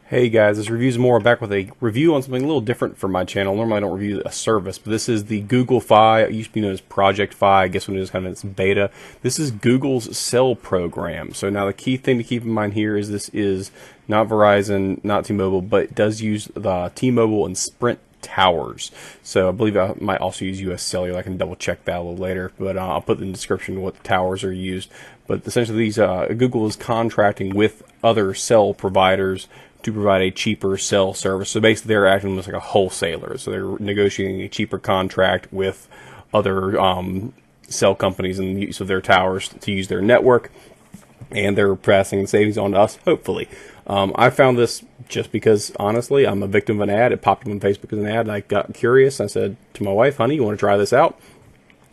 Hey guys, this review is more back with a review on something a little different for my channel. Normally I don't review a service, but this is the Google Fi. It used to be known as Project Fi. I guess when it was kind of its beta. This is Google's cell program. So now the key thing to keep in mind here is this is not Verizon, not T-Mobile, but it does use the T-Mobile and Sprint towers. So I believe I might also use US Cellular. I can double check that a little later, but I'll put in the description what towers are used. But essentially these Google is contracting with other cell providers to provide a cheaper cell service. So basically they're acting almost like a wholesaler. So they're negotiating a cheaper contract with other cell companies and use of their towers to use their network, and they're passing savings on to us, hopefully. I found this just because, honestly, I'm a victim of an ad. It popped up on Facebook as an ad, and I got curious. I said to my wife, honey, you want to try this out?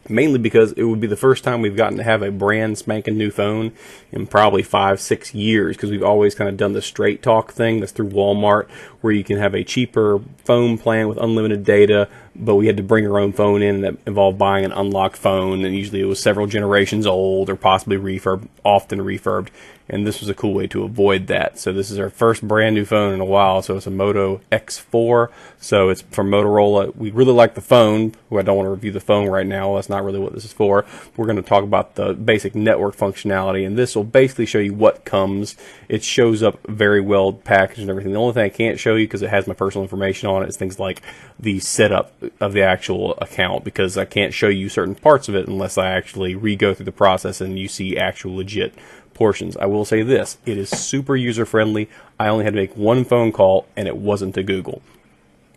Mainly because it would be the first time we've gotten to have a brand spanking new phone in probably 5-6 years, because we've always kind of done the straight talk thing that's through Walmart, where you can have a cheaper phone plan with unlimited data, but we had to bring our own phone in. That involved buying an unlocked phone, and usually it was several generations old or possibly refurbed, often refurbed, and this was a cool way to avoid that. So this is our first brand new phone in a while. So it's a Moto X4. So it's from Motorola. We really like the phone. I don't want to review the phone right now. That's not really what this is for. We're going to talk about the basic network functionality, and this will basically show you what comes. It shows up very well packaged and everything. The only thing I can't show you, because it has my personal information on it, is things like the setup of the actual account, because I can't show you certain parts of it unless I actually re-go through the process and you see actual legit portions. I will say this, it is super user friendly. I only had to make one phone call, and it wasn't to Google.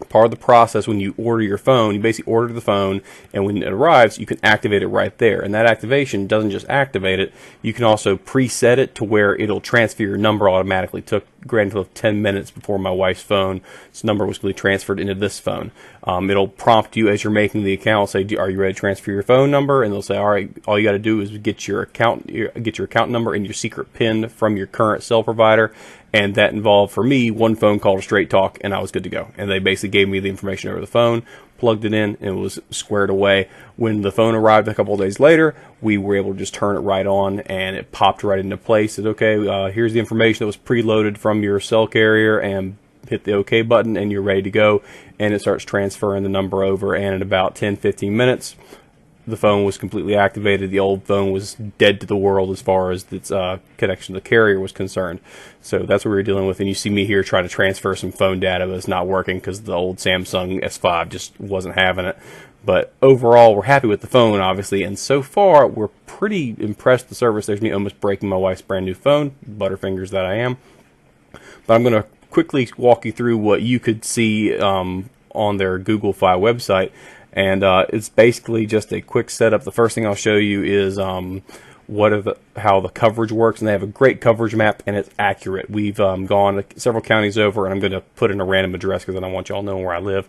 Part of the process when you order your phone, you basically order the phone, and when it arrives, you can activate it right there. And that activation doesn't just activate it, you can also preset it to where it'll transfer your number automatically. It took grand total of 10 minutes before my wife's phone, its number was really transferred into this phone. It'll prompt you as you're making the account, say, are you ready to transfer your phone number? And they'll say, all right, all you got to do is get your account number and your secret PIN from your current cell provider. And that involved, for me, one phone call to Straight Talk, and I was good to go. And they basically gave me the information over the phone, plugged it in, and it was squared away. When the phone arrived a couple of days later, we were able to just turn it right on, and it popped right into place. It said, okay, here's the information that was preloaded from your cell carrier, and hit the OK button, and you're ready to go. And it starts transferring the number over, and in about 10-15 minutes, the phone was completely activated. The old phone was dead to the world as far as its connection to the carrier was concerned. So that's what we were dealing with. And you see me here trying to transfer some phone data, but it's not working because the old Samsung S5 just wasn't having it. But overall, we're happy with the phone, obviously. And so far, we're pretty impressed with the service. There's me almost breaking my wife's brand new phone, butterfingers that I am. But I'm going to quickly walk you through what you could see on their Google Fi website. And it's basically just a quick setup. The first thing I'll show you is how the coverage works, and they have a great coverage map, and it's accurate. We've gone several counties over, and I'm going to put in a random address because I don't want y'all knowing where I live,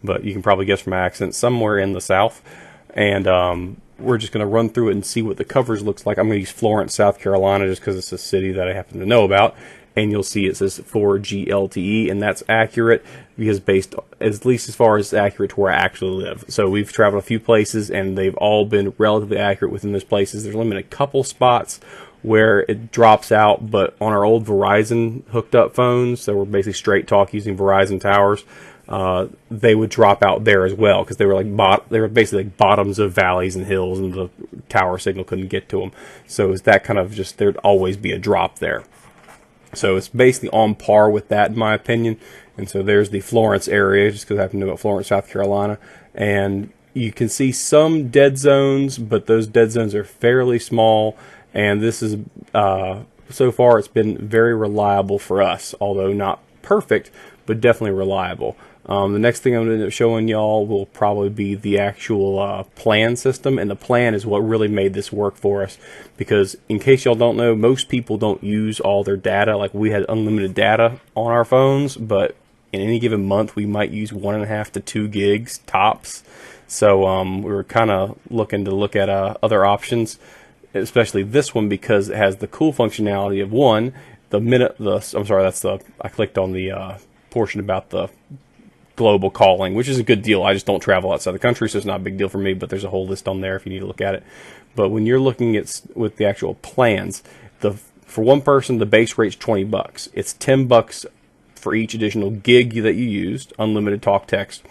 but you can probably guess from my accent, somewhere in the South. And we're just going to run through it and see what the coverage looks like. I'm going to use Florence, South Carolina, just because it's a city that I happen to know about. And you'll see it says 4G LTE, and that's accurate because based, at least as far as accurate to where I actually live. So we've traveled a few places, and they've all been relatively accurate within those places. There's only been a couple spots where it drops out, but on our old Verizon hooked up phones, so we're basically straight talk using Verizon towers, they would drop out there as well, because they were basically like bottoms of valleys and hills, and the tower signal couldn't get to them. So it's that kind of just, there'd always be a drop there. So it's basically on par with that, in my opinion. And so there's the Florence area, just because I happen to know about Florence, South Carolina. And you can see some dead zones, but those dead zones are fairly small. And this is, so far, it's been very reliable for us, although not perfect, but definitely reliable. The next thing I'm going to end up showing y'all will probably be the actual plan system, and the plan is what really made this work for us, because in case y'all don't know, most people don't use all their data. Like, we had unlimited data on our phones, but in any given month we might use 1.5 to 2 gigs tops. So we were kind of looking at other options, especially this one, because it has the cool functionality of one, I clicked on the portion about the global calling, which is a good deal. I just don't travel outside the country, so it's not a big deal for me, but there's a whole list on there if you need to look at it. But when you're looking at with the actual plans, for one person, the base rate's $20. It's $10 for each additional gig that you used, unlimited talk text.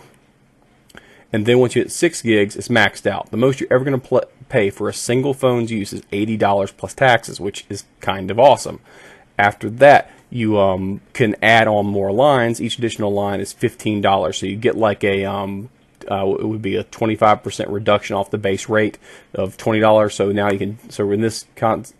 And then once you hit 6 gigs, it's maxed out. The most you're ever going to pay for a single phone's use is $80 plus taxes, which is kind of awesome. After that, you can add on more lines. Each additional line is $15, so you get like a it would be a 25% reduction off the base rate of $20. So now you can. So in this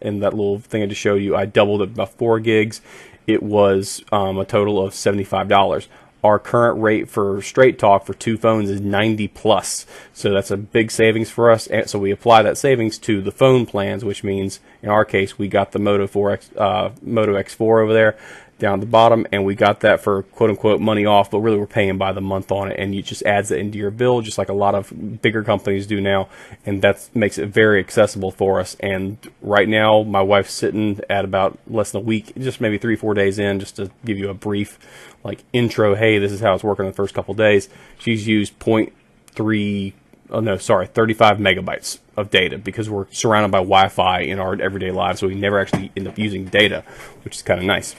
in that little thing I just showed you, I doubled it by 4 gigs. It was a total of $75. Our current rate for straight talk for 2 phones is 90 plus, so that's a big savings for us. And so we apply that savings to the phone plans, which means in our case we got the Moto X4 over there down at the bottom, and we got that for quote unquote money off, but really we're paying by the month on it, and it just adds it into your bill just like a lot of bigger companies do now, and that makes it very accessible for us. And right now my wife's sitting at about less than a week, just maybe 3-4 days in, just to give you a brief like intro, hey, this is how it's working the first couple days. She's used 35 megabytes of data because we're surrounded by Wi-Fi in our everyday lives, so we never actually end up using data, which is kind of nice.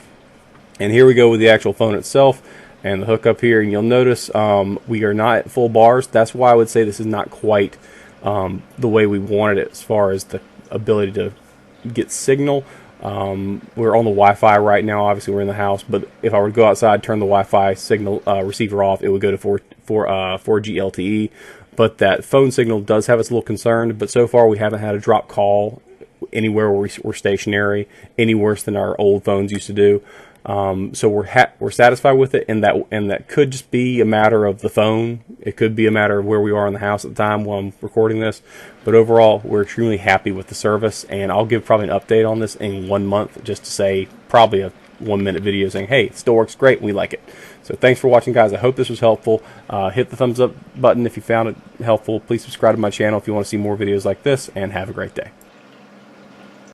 And here we go with the actual phone itself and the hookup here, and you'll notice we are not at full bars. That's why I would say this is not quite the way we wanted it as far as the ability to get signal. We're on the Wi-Fi right now. Obviously, we're in the house, but if I were to go outside, turn the Wi-Fi signal receiver off, it would go to 4G LTE. But that phone signal does have us a little concerned. But so far, we haven't had a drop call anywhere where we're stationary any worse than our old phones used to do. So we're satisfied with it, and that could just be a matter of the phone. It could be a matter of where we are in the house at the time while I'm recording this. But overall, we're extremely happy with the service, and I'll give probably an update on this in 1 month, just to say probably a 1-minute video saying, hey, it still works great, and we like it. So thanks for watching, guys. I hope this was helpful. Hit the thumbs up button if you found it helpful. Please subscribe to my channel if you want to see more videos like this, and have a great day.